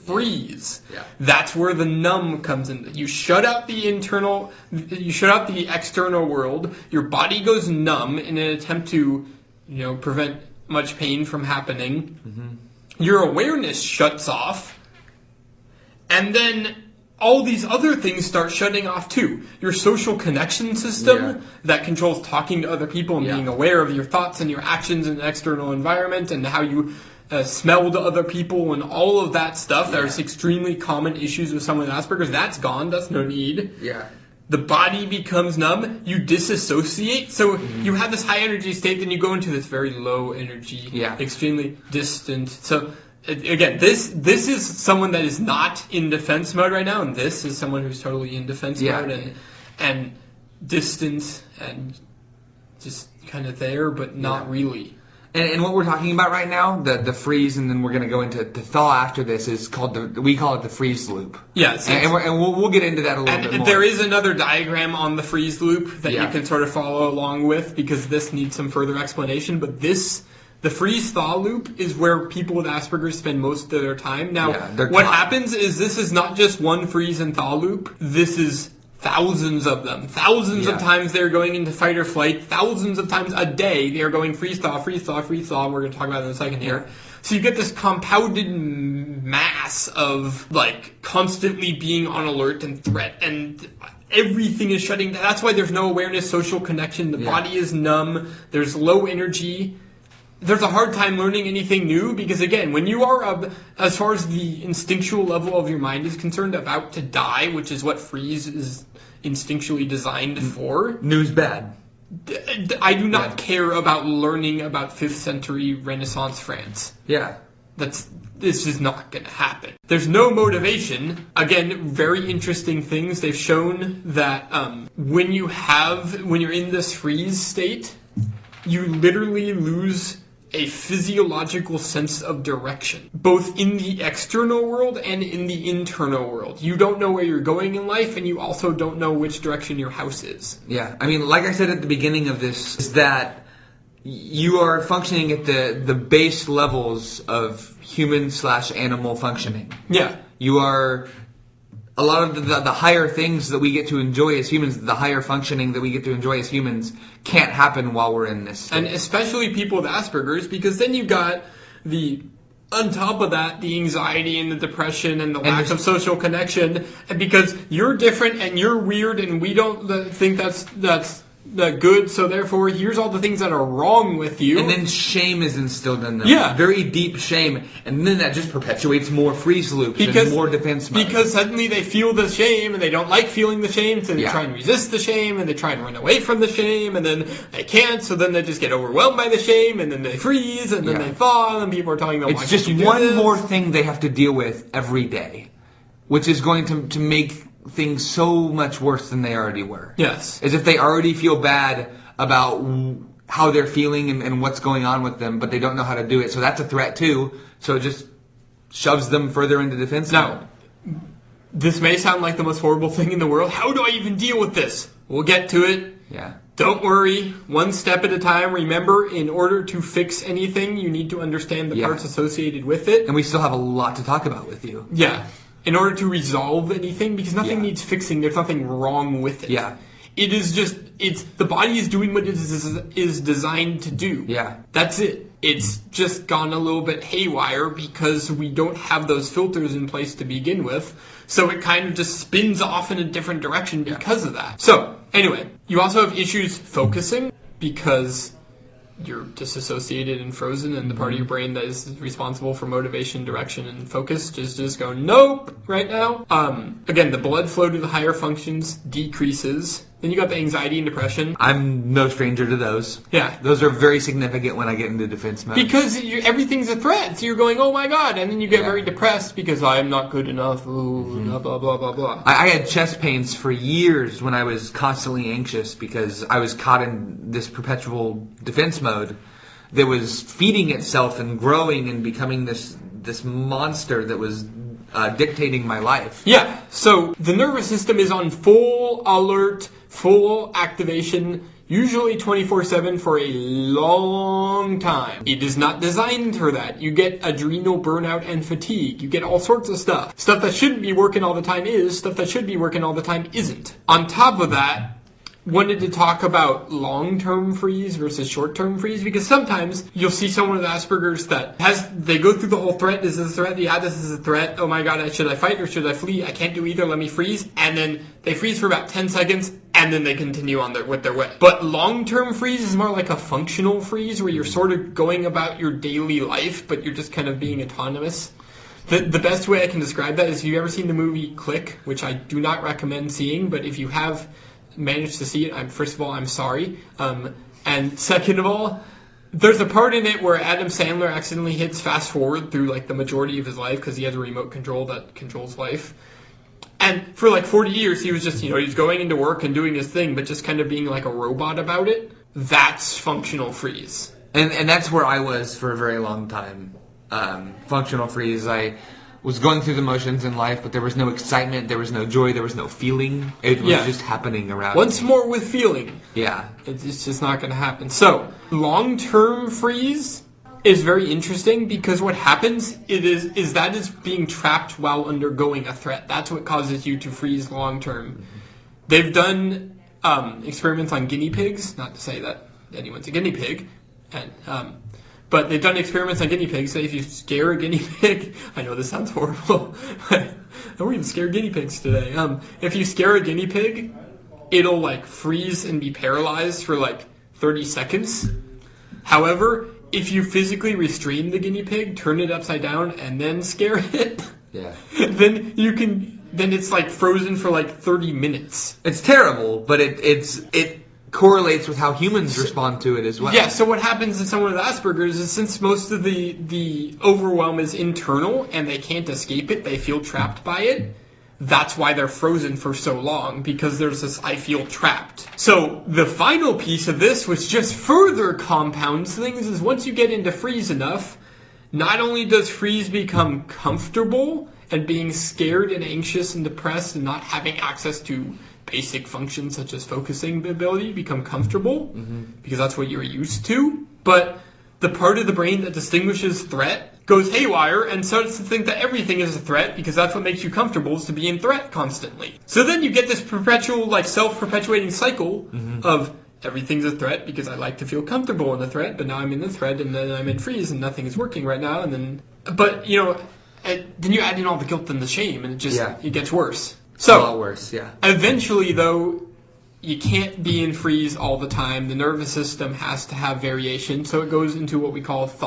freeze. Yeah. That's where the numb comes in. You shut out the external world. Your body goes numb in an attempt to, prevent much pain from happening. Mm-hmm. Your awareness shuts off. And then all these other things start shutting off too. Your social connection system that controls talking to other people and being aware of your thoughts and your actions in the external environment and how you smell to other people and all of that stuff. There's extremely common issues with someone with Asperger's. That's gone. That's no need. Yeah. The body becomes numb. You disassociate. So you have this high energy state, then you go into this very low energy, extremely distant. So again, this is someone that is not in defense mode right now, and this is someone who's totally in defense mode and distant and just kind of there, but not really. And what we're talking about right now, the freeze, and then we're going to go into the thaw after this, is called we call it the freeze loop. Yes. And we'll get into that a little bit more. There is another diagram on the freeze loop that you can sort of follow along with, because this needs some further explanation. But the freeze-thaw loop is where people with Asperger's spend most of their time. Now, what happens is this is not just one freeze and thaw loop. This is thousands of them. Thousands of times they're going into fight or flight. Thousands of times a day they're going freeze-thaw, freeze-thaw, freeze-thaw. We're going to talk about it in a second here. So you get this compounded mass of, constantly being on alert and threat, and everything is shutting down. That's why there's no awareness, social connection. The body is numb. There's low energy. There's a hard time learning anything new because, again, when you are, as far as the instinctual level of your mind is concerned, about to die, which is what freeze is instinctually designed for. News bad. I do not care about learning about 5th century Renaissance France. Yeah. This is not going to happen. There's no motivation. Again, very interesting things. They've shown that when you're in this freeze state, you literally lose a physiological sense of direction, both in the external world and in the internal world. You don't know where you're going in life, and you also don't know which direction your house is. Yeah, I mean, like I said at the beginning of this, is that you are functioning at the base levels of human/animal functioning. Yeah. You are... A lot of the higher things that we get to enjoy as humans, the higher functioning that we get to enjoy as humans, can't happen while we're in this state. And especially people with Asperger's, because then you've got on top of that, the anxiety and the depression and the lack of social connection, and because you're different and you're weird and we don't think that's good, so therefore here's all the things that are wrong with you. And then shame is instilled in them. Yeah. Very deep shame. And then that just perpetuates more freeze loops and more defense mode. Because suddenly they feel the shame and they don't like feeling the shame, so they try and resist the shame and they try and run away from the shame, and then they can't, so then they just get overwhelmed by the shame, and then they freeze, and then they fall, and people are telling them, it's just one more thing they have to deal with every day, which is going to make things so much worse than they already were. Yes. As if they already feel bad about how they're feeling and what's going on with them, but they don't know how to do it. So that's a threat too. So it just shoves them further into defense. Now, this may sound like the most horrible thing in the world. How do I even deal with this? We'll get to it. Yeah. Don't worry. One step at a time. Remember, in order to fix anything, you need to understand the parts associated with it. And we still have a lot to talk about with you. Yeah. In order to resolve anything, because nothing needs fixing, there's nothing wrong with it. Yeah. It is just, the body is doing what it is designed to do. Yeah. That's it. It's just gone a little bit haywire because we don't have those filters in place to begin with. So it kind of just spins off in a different direction because of that. So, anyway, you also have issues focusing because you're disassociated and frozen, and the part of your brain that is responsible for motivation, direction, and focus just go, nope, right now. Again, the blood flow to the higher functions decreases. Then you got the anxiety and depression. I'm no stranger to those. Yeah. Those are very significant when I get into defense mode. Because everything's a threat, so you're going, oh my god, and then you get very depressed because I'm not good enough, blah, blah, blah, blah, blah. I had chest pains for years when I was constantly anxious because I was caught in this perpetual defense mode that was feeding itself and growing and becoming this monster that was dictating my life. Yeah, so the nervous system is on full alert, full activation. usually 24/7 for a long time. It is not designed for that. You get adrenal burnout and fatigue. You get all sorts of stuff. Stuff that shouldn't be working all the time is, stuff that should be working all the time isn't. On top of that, wanted to talk about long-term freeze versus short-term freeze, because sometimes you'll see someone with Asperger's that they go through the whole threat. Is this a threat? Yeah, this is a threat. Oh my god, should I fight or should I flee? I can't do either. Let me freeze. And then they freeze for about 10 seconds and then they continue on with their way. But long-term freeze is more like a functional freeze where you're sort of going about your daily life, but you're just kind of being autonomous. The best way I can describe that is, if you've ever seen the movie Click, which I do not recommend seeing, but if you have managed to see it, first of all, I'm sorry. And second of all, there's a part in it where Adam Sandler accidentally hits fast forward through like the majority of his life because he has a remote control that controls life. And for like 40 years, he was just, he's going into work and doing his thing, but just kind of being like a robot about it. That's functional freeze. And that's where I was for a very long time. Functional freeze. I was going through the motions in life, but there was no excitement, there was no joy, there was no feeling. It was just happening around Once me. more with feeling. Yeah. It's just not going to happen. So, long-term freeze is very interesting because what happens is that is being trapped while undergoing a threat. That's what causes you to freeze long-term. Mm-hmm. They've done experiments on guinea pigs, not to say that anyone's a guinea pig, but they've done experiments on guinea pigs. So if you scare a guinea pig, I know this sounds horrible, but we're even scared guinea pigs today. If you scare a guinea pig, it'll like freeze and be paralyzed for like 30 seconds. However, if you physically restrain the guinea pig, turn it upside down, and then scare it, then it's like frozen for like 30 minutes. It's terrible, but it correlates with how humans respond to it as well. Yeah, so what happens in someone with Asperger's is, since most of the overwhelm is internal and they can't escape it, they feel trapped by it, that's why they're frozen for so long, because there's this I feel trapped. So the final piece of this, which just further compounds things, is once you get into freeze enough, not only does freeze become comfortable and being scared and anxious and depressed and not having access to basic functions such as focusing ability become comfortable, because that's what you're used to, but the part of the brain that distinguishes threat goes haywire and starts to think that everything is a threat, because that's what makes you comfortable, is to be in threat constantly. So then you get this perpetual, like, self-perpetuating cycle of everything's a threat because I like to feel comfortable in the threat, but now I'm in the threat and then I'm in freeze and nothing is working right now, and then then you add in all the guilt and the shame, and it gets worse. So, a lot worse, yeah. Eventually, though, you can't be in freeze all the time. The nervous system has to have variation, so it goes into what we call thought.